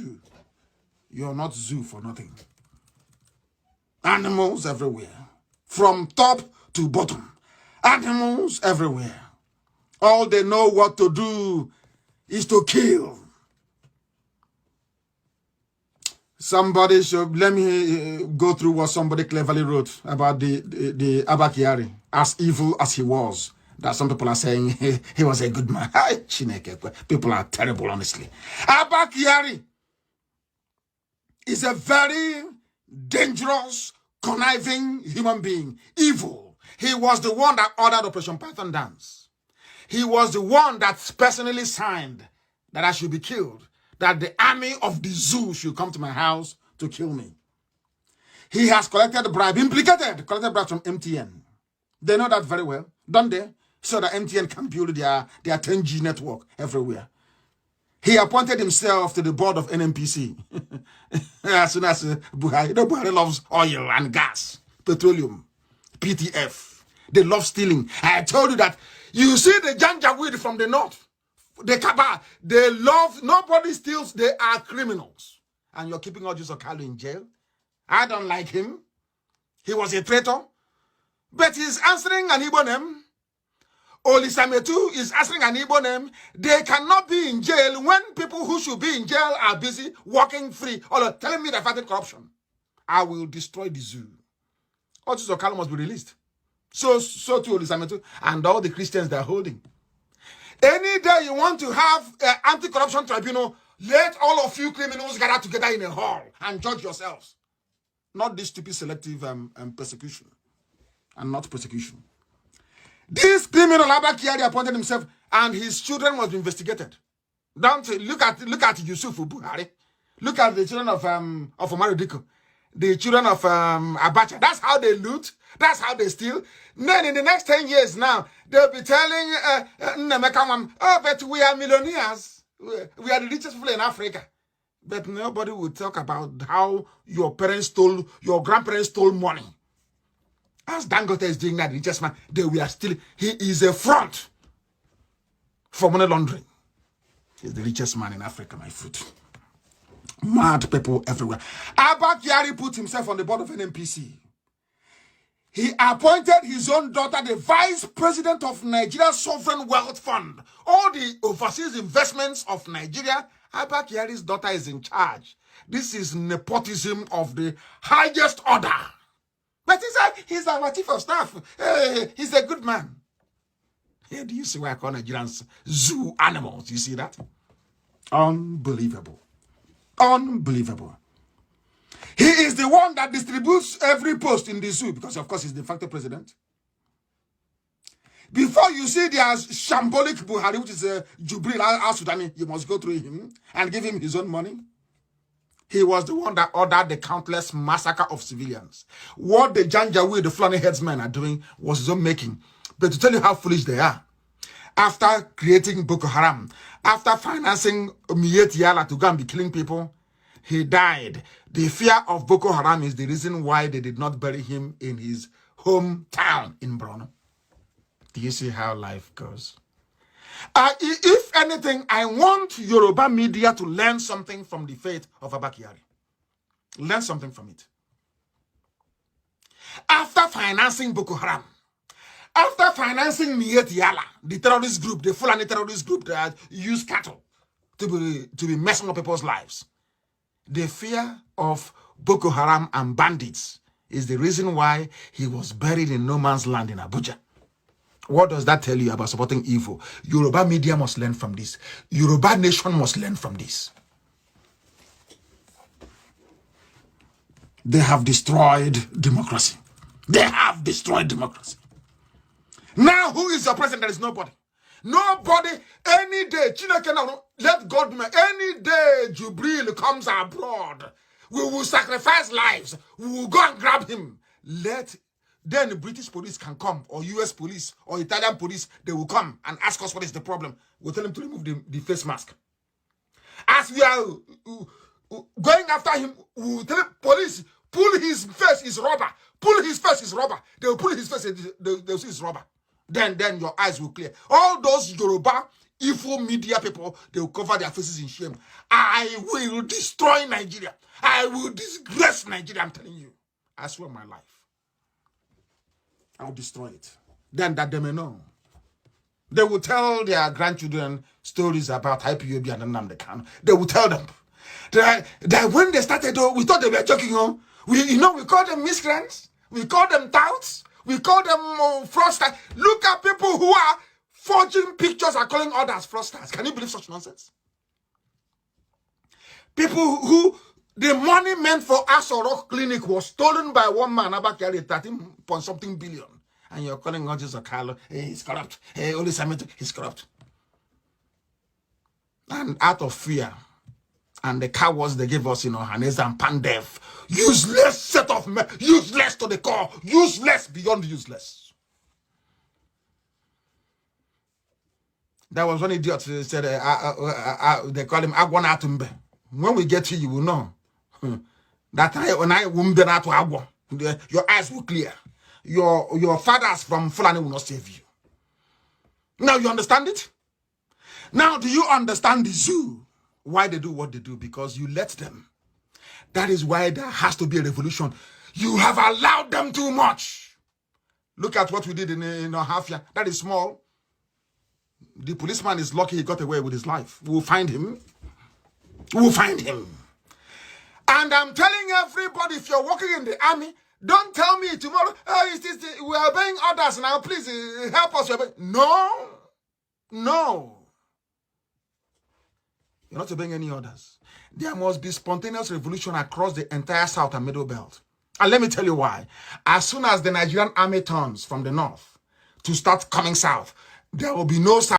zoo. You're not zoo for nothing. Animals everywhere. From top to bottom. Animals everywhere. All they know what to do is to kill. Somebody should, let me go through what somebody cleverly wrote about the Abba Kyari, as evil as he was. That some people are saying he was a good man. People are terrible, honestly. Abba Kyari is a very dangerous, conniving human being. Evil. He was the one that ordered Operation Python Dance. He was the one that personally signed that I should be killed. That the army of the zoo should come to my house to kill me. He has collected collected bribe from MTN. They know that very well, don't they? So that MTN can build their 10G network everywhere. He appointed himself to the board of NNPC. As soon as Buhari, Buhari loves oil and gas, petroleum, PTF. They love stealing. I told you that you see the Janjaweed from the north. The Kaba, they love, nobody steals, they are criminals. And you're keeping Orji Uzor Kalu in jail. I don't like him. He was a traitor. But he's answering an Igbo name. Olisametu is answering an Igbo name. They cannot be in jail when people who should be in jail are busy walking free or telling me they're fighting corruption. I will destroy the zoo. Orji Uzor Kalu must be released. So too Olisametu and all the Christians they're holding. Any day you want to have an anti-corruption tribunal, let all of you criminals gather together in a hall and judge yourselves. Not this stupid selective persecution and not persecution. This criminal Abba Kyari appointed himself and his children must be investigated. Don't look at Yusuf Buhari. Look at the children of Omar Diko. The children of Abacha. That's how they loot. That's how they steal. Then in the next 10 years now, they'll be telling Nnamdi Kanu, oh, but we are millionaires. We are the richest people in Africa. But nobody will talk about how your grandparents stole money. As Dangote is doing that, the richest man, he is a front for money laundering. He's the richest man in Africa, my foot. Mad people everywhere. Abba Kyari put himself on the board of NNPC. He appointed his own daughter the vice president of Nigeria's Sovereign Wealth Fund. All the overseas investments of Nigeria, Abba Kyari's daughter is in charge. This is nepotism of the highest order. But he's our chief of staff. He's a good man. Here, do you see why I call Nigerians zoo animals? You see that? Unbelievable. Unbelievable. He is the one that distributes every post in the zoo because, of course, he's the de facto president. Before you see there's shambolic Buhari, which is Jubril al-Sudani, you must go through him and give him his own money. He was the one that ordered the countless massacre of civilians. What the Janjaweed, the Fulani headsmen are doing was his own making. But to tell you how foolish they are, after creating Boko Haram, after financing Miet Yala to go and be killing people, he died. The fear of Boko Haram is the reason why they did not bury him in his hometown in Borno. Do you see how life goes? If anything, I want Yoruba media to learn something from the fate of Abba Kyari. Learn something from it. After financing Boko Haram, after financing Miet Yala, the terrorist group, the Fulani terrorist group that use cattle to be messing up people's lives, the fear of Boko Haram and bandits is the reason why he was buried in no man's land in Abuja. What does that tell you about supporting evil? Yoruba media must learn from this. Yoruba nation must learn from this. They have destroyed democracy. They have destroyed democracy. Now, who is your president? There is nobody. Nobody, any day, let God know, any day Jubril comes abroad, we will sacrifice lives. We will go and grab him. Then the British police can come, or US police, or Italian police, they will come and ask us what is the problem. We'll tell him to remove the face mask. As we are going after him, we'll tell him, police, pull his face, is rubber. Pull his face, is rubber. They'll pull his face, they'll see it's rubber. Then your eyes will clear. All those Yoruba evil media people, they will cover their faces in shame. I will destroy Nigeria. I will disgrace Nigeria, I'm telling you. I swear my life. I will destroy it. Then that they may know. They will tell their grandchildren stories about IPOB and Nnamdi Kanu. They will tell them that when they started, we thought they were joking. We call them miscreants. We call them touts. We call them fraudsters. Look at people who are forging pictures and calling others fraudsters. Can you believe such nonsense? People who the money meant for Aso Rock Clinic was stolen by one man about 13-point-something billion. And you're calling Orji Uzor Kalu, hey, he's corrupt. Hey, Oli Sameto, he's corrupt. And out of fear, and the cowards they gave us, Hanez and Pandev, useless set of men, useless to the core, useless beyond useless. That was one idiot who said, they call him Agwana Atumbe. When we get to you will know. That when I womb the to Agwa, your eyes will clear. Your fathers from Fulani will not save you. Now you understand it? Now do you understand the zoo? Why they do what they do? Because you let them. That is why there has to be a revolution. You have allowed them too much. Look at what we did in Hafia. That is small. The policeman is lucky he got away with his life. We'll find him. We'll find him. And I'm telling everybody, if you're working in the army, don't tell me tomorrow, we are obeying orders now, please help us. No. No. You're not obeying any orders. There must be spontaneous revolution across the entire South and Middle Belt. And let me tell you why. As soon as the Nigerian army turns from the north to start coming south, there will be no south.